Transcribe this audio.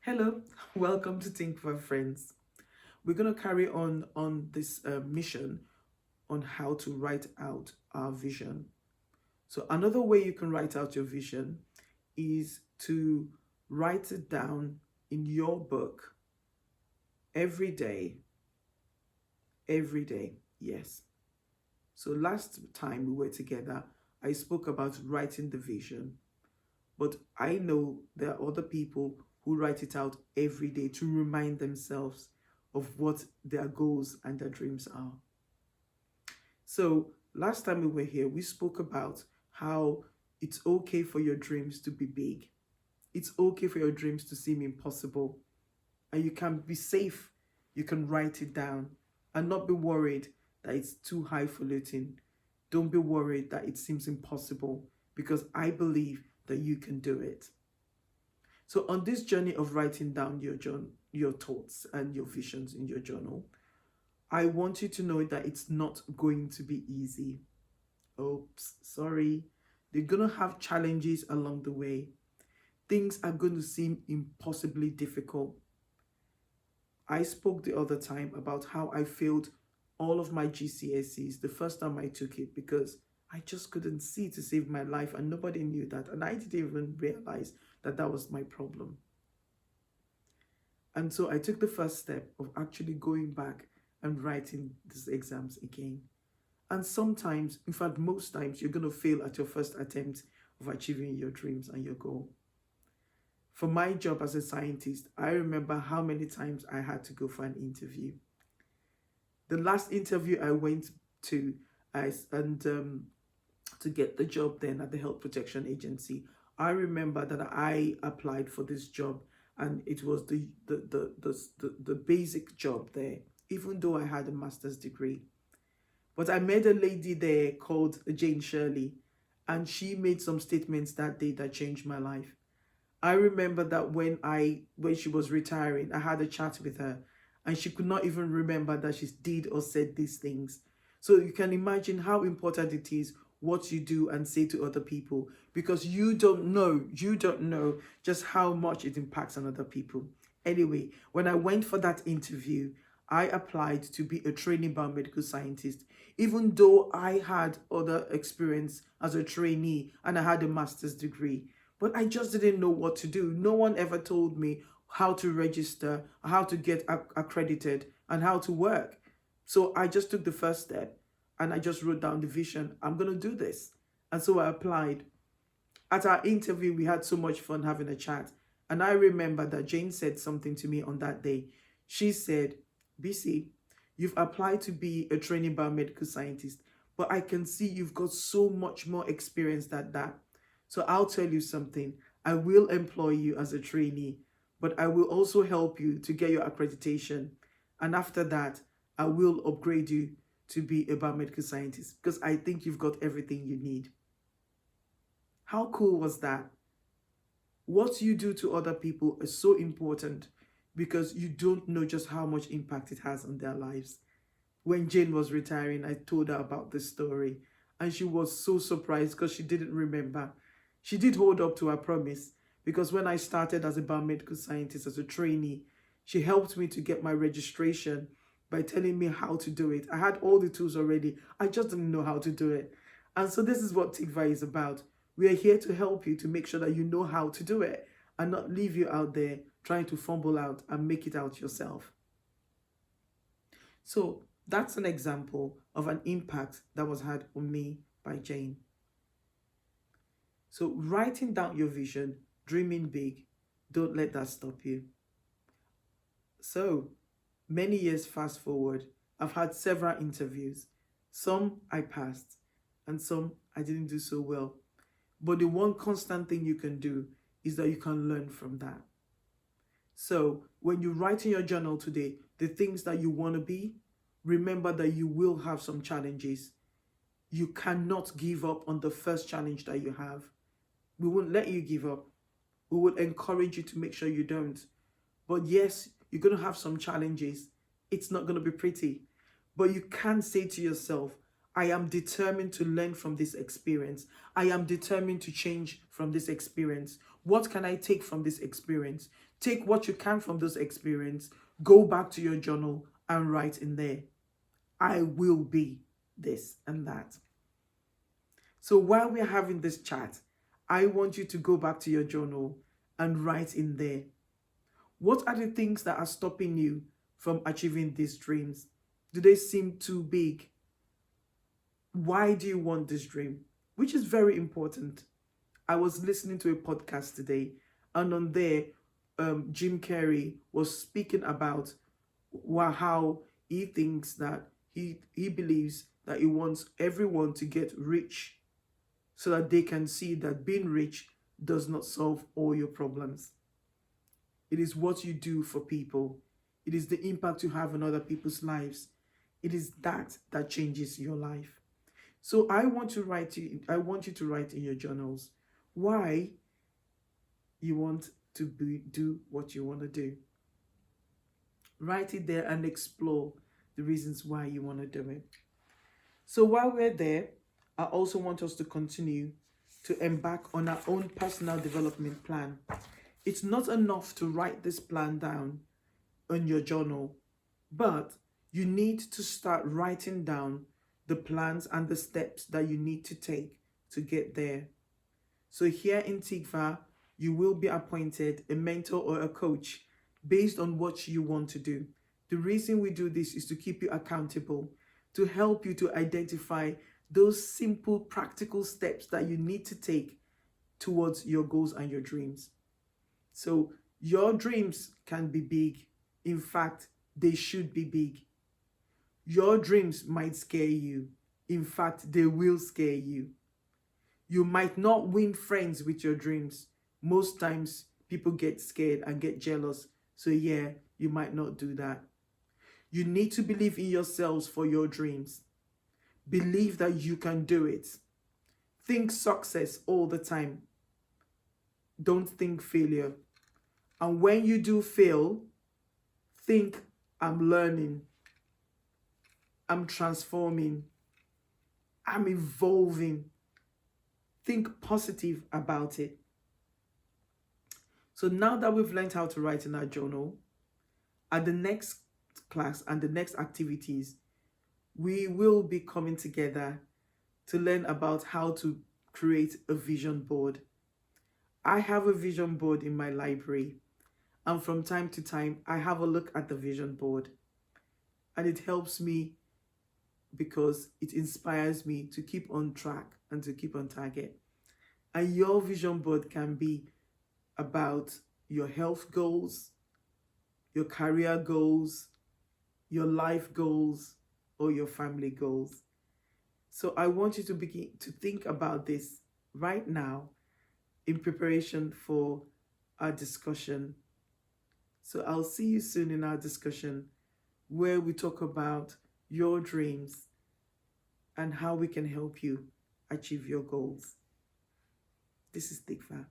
Hello, welcome to Think for Friends. We're going to carry on this mission on how to write out our vision. So another way you can write out your vision is to write it down in your book every day. Every day, yes. So last time we were together, I spoke about writing the vision, but I know there are other people who write it out every day to remind themselves of what their goals and their dreams are. So last time we were here, we spoke about how it's okay for your dreams to be big. It's okay for your dreams to seem impossible. And you can be safe. You can write it down and not be worried that it's too highfalutin. Don't be worried that it seems impossible, because I believe that you can do it. So on this journey of writing down your thoughts and your visions in your journal, I want you to know that it's not going to be easy. Oops, sorry. They're going to have challenges along the way. Things are going to seem impossibly difficult. I spoke the other time about how I failed all of my GCSEs the first time I took it because I just couldn't see to save my life, and nobody knew that. And I didn't even realize that that was my problem. And so I took the first step of actually going back and writing these exams again. And sometimes, in fact, most times, you're going to fail at your first attempt of achieving your dreams and your goal. For my job as a scientist, I remember how many times I had to go for an interview. The last interview I went to, to get the job then at the Health Protection Agency, I remember that I applied for this job, and it was the basic job there, even though I had a master's degree. But I met a lady there called Jane Shirley, and she made some statements that day that changed my life. I remember that when she was retiring, I had a chat with her, and she could not even remember that she did or said these things. So you can imagine how important it is what you do and say to other people, because you don't know just how much it impacts on other people. Anyway, when I went for that interview, I applied to be a trainee biomedical scientist, even though I had other experience as a trainee and I had a master's degree. But I just didn't know what to do. No one ever told me how to register, how to get accredited, and how to work. So I just took the first step and I just wrote down the vision. I'm going to do this. And so I applied. At our interview, we had so much fun having a chat. And I remember that Jane said something to me on that day. She said, BC, you've applied to be a trainee biomedical scientist, but I can see you've got so much more experience than that. So I'll tell you something. I will employ you as a trainee, but I will also help you to get your accreditation. And after that, I will upgrade you to be a biomedical scientist, because I think you've got everything you need. How cool was that? What you do to other people is so important, because you don't know just how much impact it has on their lives. When Jane was retiring, I told her about this story, and she was so surprised because she didn't remember. She did hold up to her promise, because when I started as a biomedical scientist, as a trainee, she helped me to get my registration by telling me how to do it. I had all the tools already. I just didn't know how to do it. And so this is what Tikva is about. We are here to help you to make sure that you know how to do it and not leave you out there trying to fumble out and make it out yourself. So that's an example of an impact that was had on me by Jane. So writing down your vision, dreaming big, don't let that stop you. So many years fast forward, I've had several interviews. Some I passed and some I didn't do so well. But the one constant thing you can do is that you can learn from that. So when you write in your journal today, the things that you want to be, remember that you will have some challenges. You cannot give up on the first challenge that you have. We won't let you give up. We will encourage you to make sure you don't. But yes, you're going to have some challenges. It's not going to be pretty. But you can say to yourself, I am determined to learn from this experience. I am determined to change from this experience. What can I take from this experience Take what you can from those experiences, go back to your journal and write in there, I will be this and that. So while we're having this chat, I want you to go back to your journal and write in there, what are the things that are stopping you from achieving these dreams? Do they seem too big? Why do you want this dream? Which is very important. I was listening to a podcast today, and on there, Jim Carrey was speaking about how he thinks that he believes that he wants everyone to get rich so that they can see that being rich does not solve all your problems. It is what you do for people. It is the impact you have on other people's lives. It is that that changes your life. So I want you to write in your journals why you want to do what you want to do. Write it there and explore the reasons why you want to do it. So while we're there, I also want us to continue to embark on our own personal development plan. It's not enough to write this plan down on your journal, but you need to start writing down the plans and the steps that you need to take to get there. So here in Tikva, you will be appointed a mentor or a coach based on what you want to do. The reason we do this is to keep you accountable, to help you to identify those simple, practical steps that you need to take towards your goals and your dreams. So your dreams can be big. In fact, they should be big. Your dreams might scare you. In fact, they will scare you. You might not win friends with your dreams. Most times, people get scared and get jealous. So yeah, you might not do that. You need to believe in yourselves for your dreams. Believe that you can do it. Think success all the time. Don't think failure. And when you do fail, think, I'm learning, I'm transforming, I'm evolving. Think positive about it. So now that we've learned how to write in our journal, at the next class and the next activities, we will be coming together to learn about how to create a vision board. I have a vision board in my library, and from time to time, I have a look at the vision board, and it helps me because it inspires me to keep on track and to keep on target. And your vision board can be about your health goals, your career goals, your life goals, or your family goals. So I want you to begin to think about this right now in preparation for our discussion. So I'll see you soon in our discussion where we talk about your dreams and how we can help you achieve your goals. This is Tikva.